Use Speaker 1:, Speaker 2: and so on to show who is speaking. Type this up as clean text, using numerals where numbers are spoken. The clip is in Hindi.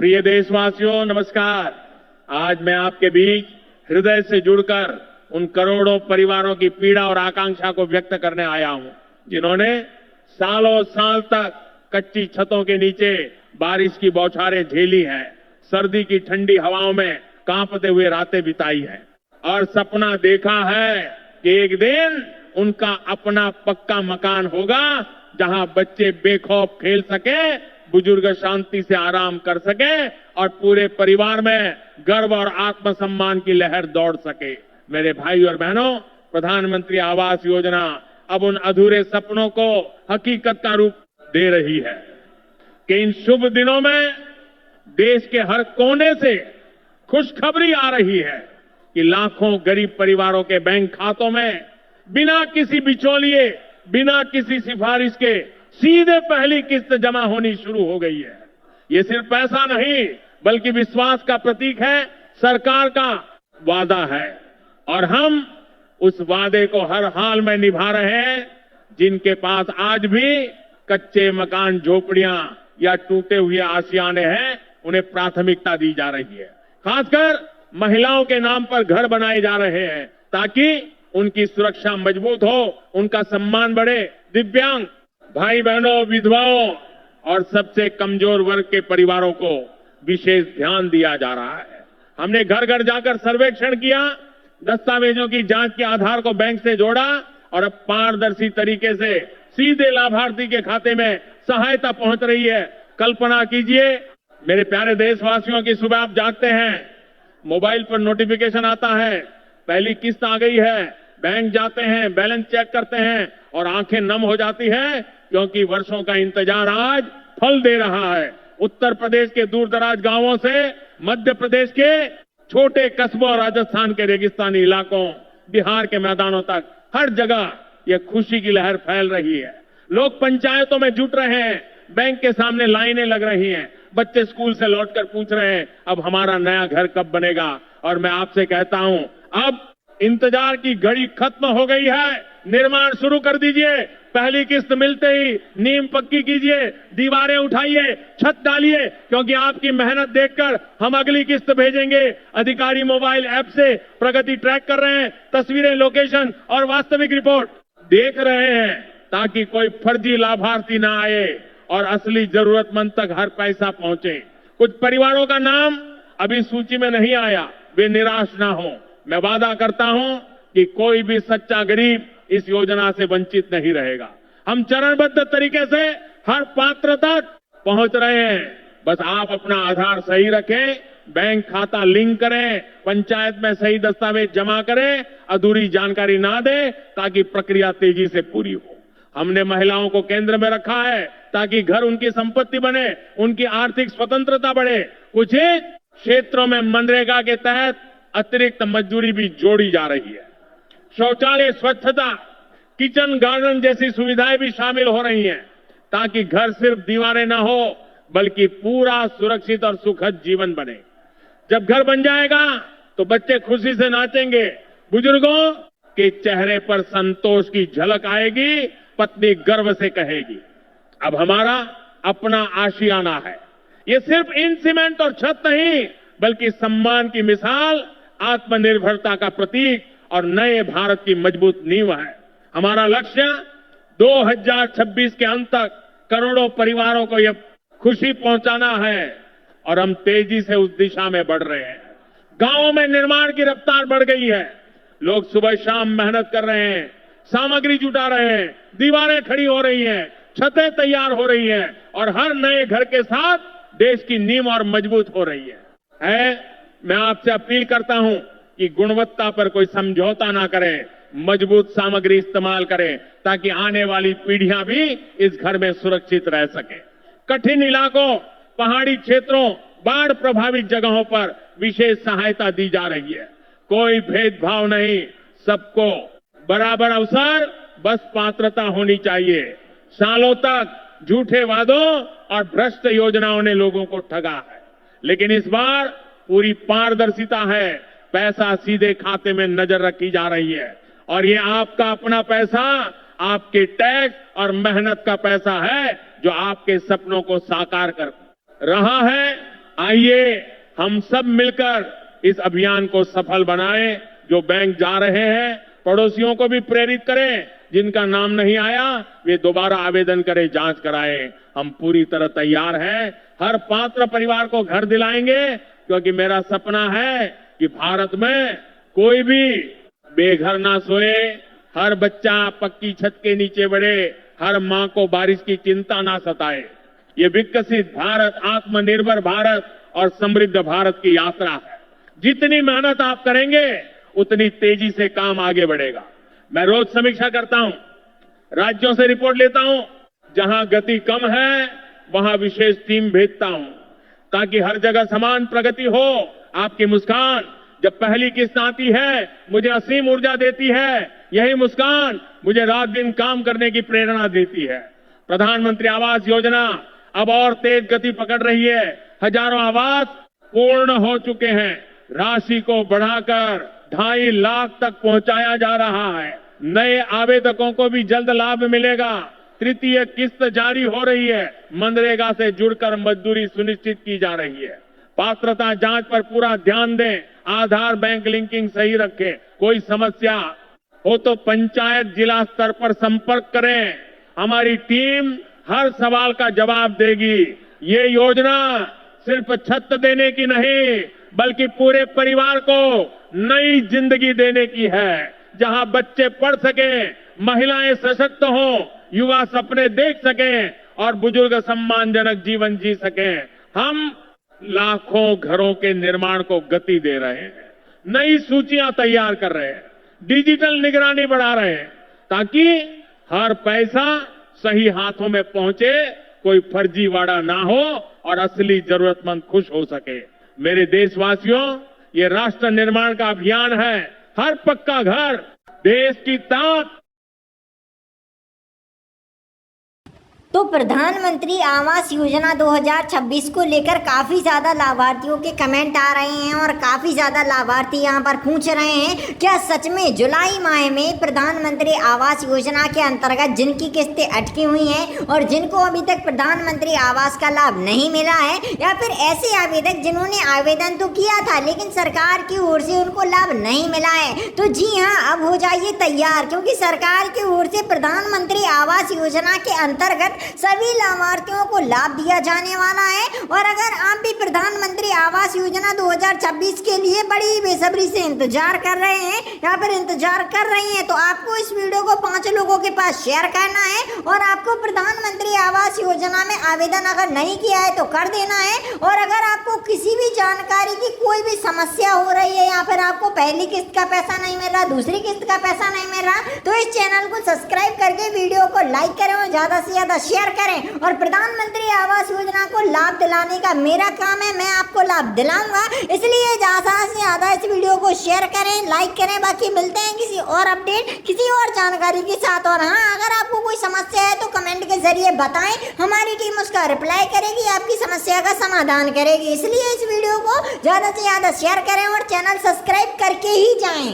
Speaker 1: प्रिय देशवासियों, नमस्कार। आज मैं आपके बीच हृदय से जुड़कर उन करोड़ों परिवारों की पीड़ा और आकांक्षा को व्यक्त करने आया हूं, जिन्होंने सालों साल तक कच्ची छतों के नीचे बारिश की बौछारें झेली है, सर्दी की ठंडी हवाओं में कांपते हुए रातें बिताई है और सपना देखा है कि एक दिन उनका अपना पक्का मकान होगा, जहां बच्चे बेखौफ खेल सके, बुजुर्ग शांति से आराम कर सके और पूरे परिवार में गर्व और आत्मसम्मान की लहर दौड़ सके। मेरे भाई और बहनों, प्रधानमंत्री आवास योजना अब उन अधूरे सपनों को हकीकत का रूप दे रही है कि इन शुभ दिनों में देश के हर कोने से खुशखबरी आ रही है कि लाखों गरीब परिवारों के बैंक खातों में बिना किसी बिचौलिए, बिना किसी सिफारिश के सीधे पहली किस्त जमा होनी शुरू हो गई है। ये सिर्फ पैसा नहीं, बल्कि विश्वास का प्रतीक है, सरकार का वादा है और हम उस वादे को हर हाल में निभा रहे हैं। जिनके पास आज भी कच्चे मकान, झोपड़ियां या टूटे हुए आशियाने हैं, उन्हें प्राथमिकता दी जा रही है। खासकर महिलाओं के नाम पर घर बनाए जा रहे हैं ताकि उनकी सुरक्षा मजबूत हो, उनका सम्मान बढ़े। दिव्यांग भाई बहनों, विधवाओं और सबसे कमजोर वर्ग के परिवारों को विशेष ध्यान दिया जा रहा है। हमने घर घर जाकर सर्वेक्षण किया, दस्तावेजों की जांच के आधार को बैंक से जोड़ा और अब पारदर्शी तरीके से सीधे लाभार्थी के खाते में सहायता पहुंच रही है। कल्पना कीजिए मेरे प्यारे देशवासियों की सुबह आप जागते हैं, मोबाइल पर नोटिफिकेशन आता है, पहली किस्त आ गई है, बैंक जाते हैं, बैलेंस चेक करते हैं और आंखें नम हो जाती हैं, क्योंकि वर्षों का इंतजार आज फल दे रहा है। उत्तर प्रदेश के दूर दराज गांवों से मध्य प्रदेश के छोटे कस्बों और राजस्थान के रेगिस्तानी इलाकों, बिहार के मैदानों तक हर जगह यह खुशी की लहर फैल रही है। लोग पंचायतों में जुट रहे हैं, बैंक के सामने लाइनें लग रही हैं, बच्चे स्कूल से लौटकर पूछ रहे हैं अब हमारा नया घर कब बनेगा। और मैं आपसे कहता हूं, अब इंतजार की घड़ी खत्म हो गई है, निर्माण शुरू कर दीजिए। पहली किस्त मिलते ही नींव पक्की कीजिए, दीवारें उठाइए, छत डालिए, क्योंकि आपकी मेहनत देखकर हम अगली किस्त भेजेंगे। अधिकारी मोबाइल ऐप से प्रगति ट्रैक कर रहे हैं, तस्वीरें, लोकेशन और वास्तविक रिपोर्ट देख रहे हैं, ताकि कोई फर्जी लाभार्थी ना आए और असली जरूरतमंद तक हर पैसा पहुंचे। कुछ परिवारों का नाम अभी सूची में नहीं आया, वे निराश ना हो। मैं वादा करता हूं कि कोई भी सच्चा गरीब इस योजना से वंचित नहीं रहेगा। हम चरणबद्ध तरीके से हर पात्र तक पहुंच रहे हैं। बस आप अपना आधार सही रखें, बैंक खाता लिंक करें, पंचायत में सही दस्तावेज जमा करें, अधूरी जानकारी ना दें, ताकि प्रक्रिया तेजी से पूरी हो। हमने महिलाओं को केंद्र में रखा है ताकि घर उनकी संपत्ति बने, उनकी आर्थिक स्वतंत्रता बढ़े। कुछ ही क्षेत्रों में मनरेगा के तहत अतिरिक्त मजदूरी भी जोड़ी जा रही है। शौचालय स्वच्छता, किचन गार्डन जैसी सुविधाएं भी शामिल हो रही हैं, ताकि घर सिर्फ दीवारें ना हो, बल्कि पूरा सुरक्षित और सुखद जीवन बने। जब घर बन जाएगा तो बच्चे खुशी से नाचेंगे, बुजुर्गों के चेहरे पर संतोष की झलक आएगी, पत्नी गर्व से कहेगी अब हमारा अपना आशियाना है। ये सिर्फ इन सीमेंट और छत नहीं, बल्कि सम्मान की मिसाल, आत्मनिर्भरता का प्रतीक और नए भारत की मजबूत नींव है। हमारा लक्ष्य 2026 के अंत तक करोड़ों परिवारों को यह खुशी पहुंचाना है और हम तेजी से उस दिशा में बढ़ रहे हैं। गांवों में निर्माण की रफ्तार बढ़ गई है, लोग सुबह शाम मेहनत कर रहे हैं, सामग्री जुटा रहे हैं, दीवारें खड़ी हो रही हैं, छतें तैयार हो रही हैं और हर नए घर के साथ देश की नींव और मजबूत हो रही है। मैं आपसे अपील करता हूं कि गुणवत्ता पर कोई समझौता ना करें, मजबूत सामग्री इस्तेमाल करें, ताकि आने वाली पीढ़ियां भी इस घर में सुरक्षित रह सके। कठिन इलाकों, पहाड़ी क्षेत्रों, बाढ़ प्रभावित जगहों पर विशेष सहायता दी जा रही है। कोई भेदभाव नहीं, सबको बराबर अवसर, बस पात्रता होनी चाहिए। सालों तक झूठे वादों और भ्रष्ट योजनाओं ने लोगों को ठगा है, लेकिन इस बार पूरी पारदर्शिता है, पैसा सीधे खाते में नजर रखी जा रही है और ये आपका अपना पैसा, आपके टैक्स और मेहनत का पैसा है, जो आपके सपनों को साकार कर रहा है। आइए हम सब मिलकर इस अभियान को सफल बनाएं। जो बैंक जा रहे हैं पड़ोसियों को भी प्रेरित करें, जिनका नाम नहीं आया वे दोबारा आवेदन करें, जांच कराएं। हम पूरी तरह तैयार हैं, हर पात्र परिवार को घर दिलाएंगे, क्योंकि मेरा सपना है कि भारत में कोई भी बेघर ना सोए, हर बच्चा पक्की छत के नीचे बढ़े, हर मां को बारिश की चिंता ना सताए। ये विकसित भारत, आत्मनिर्भर भारत और समृद्ध भारत की यात्रा है। जितनी मेहनत आप करेंगे उतनी तेजी से काम आगे बढ़ेगा। मैं रोज समीक्षा करता हूं, राज्यों से रिपोर्ट लेता हूं, जहां गति कम है वहां विशेष टीम भेजता हूं, ताकि हर जगह समान प्रगति हो। आपकी मुस्कान जब पहली किस्त आती है मुझे असीम ऊर्जा देती है, यही मुस्कान मुझे रात दिन काम करने की प्रेरणा देती है। प्रधानमंत्री आवास योजना अब और तेज गति पकड़ रही है, हजारों आवास पूर्ण हो चुके हैं, राशि को बढ़ाकर 2.5 लाख तक पहुंचाया जा रहा है। नए आवेदकों को भी जल्द लाभ मिलेगा। तृतीय किस्त जारी हो रही है, मनरेगा से जुड़कर मजदूरी सुनिश्चित की जा रही है। पात्रता जांच पर पूरा ध्यान दें, आधार बैंक लिंकिंग सही रखें। कोई समस्या हो तो पंचायत जिला स्तर पर संपर्क करें, हमारी टीम हर सवाल का जवाब देगी। ये योजना सिर्फ छत देने की नहीं बल्कि पूरे परिवार को नई जिंदगी देने की है, जहां बच्चे पढ़ सकें, महिलाएं सशक्त हों, युवा सपने देख सकें और बुजुर्ग सम्मानजनक जीवन जी सकें। हम लाखों घरों के निर्माण को गति दे रहे हैं, नई सूचियां तैयार कर रहे हैं, डिजिटल निगरानी बढ़ा रहे हैं, ताकि हर पैसा सही हाथों में पहुंचे, कोई फर्जीवाड़ा ना हो और असली जरूरतमंद खुश हो सके। मेरे देशवासियों, ये राष्ट्र निर्माण का अभियान है। हर पक्का घर देश की ताकत।
Speaker 2: तो प्रधानमंत्री आवास योजना 2026 को लेकर काफ़ी ज़्यादा लाभार्थियों के कमेंट आ रहे हैं और काफ़ी ज़्यादा लाभार्थी यहां पर पूछ रहे हैं क्या सच में जुलाई माह में प्रधानमंत्री आवास योजना के अंतर्गत जिनकी किस्तें अटकी हुई हैं और जिनको अभी तक प्रधानमंत्री आवास का लाभ नहीं मिला है, या फिर ऐसे आवेदक जिन्होंने आवेदन तो किया था लेकिन सरकार की ओर से उनको लाभ नहीं मिला है, तो जी हाँ, अब हो जाइए तैयार, क्योंकि सरकार की ओर से प्रधानमंत्री आवास योजना के अंतर्गत सभी लाभार्थियों को लाभ दिया जाने वाला है। और अगर आप भी प्रधानमंत्री आवास योजना 2026 के लिए बड़ी बेसब्री से इंतजार कर रहे हैं या फिर इंतजार कर रही हैं, तो आपको इस वीडियो को 5 लोगों के पास शेयर करना है और आपको प्रधानमंत्री आवास योजना में आवेदन अगर नहीं किया है तो कर देना है। और अगर आपको किसी भी जानकारी की कोई भी समस्या हो रही है या फिर आपको पहली किस्त का पैसा नहीं मिल रहा, दूसरी किस्त का पैसा नहीं मिल रहा, तो इस चैनल को सब्सक्राइब करके वीडियो को लाइक करें और ज्यादा से ज्यादा शेयर करें। और प्रधानमंत्री आवास योजना को लाभ दिलाने का मेरा काम है, मैं आपको लाभ दिलाऊंगा, इसलिए ज्यादा से ज्यादा इस वीडियो को शेयर करें, लाइक करें। बाकी मिलते हैं किसी और अपडेट, किसी और जानकारी के साथ। और हाँ, अगर आपको कोई समस्या है तो कमेंट के जरिए बताएं, हमारी टीम उसका रिप्लाई करेगी, आपकी समस्या का समाधान करेगी। इसलिए इस वीडियो को ज्यादा से ज्यादा शेयर करें और चैनल सब्सक्राइब करके ही जाएं।